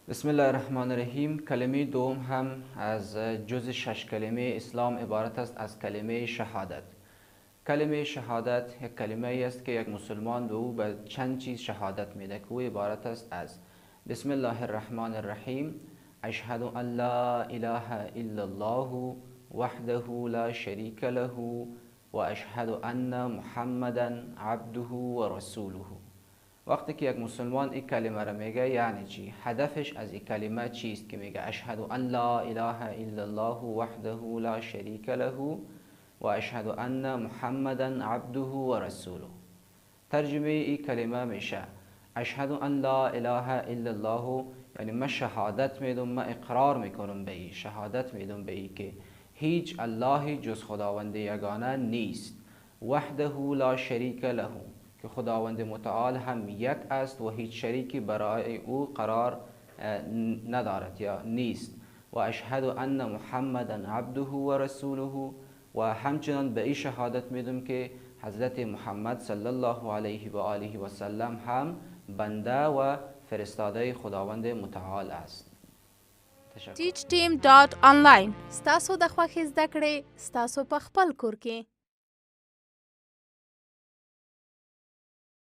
بسم الله الرحمن الرحیم. کلمه دوم هم از جز 6 کلمه اسلام عبارت است از کلمه شهادت. کلمه شهادت یک کلمه است که یک مسلمان به او به چند چیز شهادت میده که او عبارت است از بسم الله الرحمن الرحیم، اشهد ان لا اله الا الله وحده لا شریک له و اشهد ان محمدا عبده و رسوله. وقتی که یک مسلمان این کلمه را میگه یعنی چی؟ هدفش از این کلمه چیست که میگه اشهد ان لا اله الا الله وحده لا شریک له و اشهد ان محمدا عبده و رسوله. ترجمه این کلمه میشه اشهد ان لا اله الا الله، یعنی من شهادت میدم، من اقرار میکنم به این، شهادت میدم به این که هیچ الله جز خداوند یگانه نیست. وحده لا شریک له، که خداوند متعال هم یک است و هیچ شریکی برای او قرار ندارد یا نیست. و اشهد ان محمدا عبده و رسوله، و همچنان به این شهادت میدم که حضرت محمد صلی الله علیه و آله و سلم هم بنده و فرستاده خداوند متعال است. teachteam.online ستاسو د خوښې زده کړې ستاسو په خپل کور کې.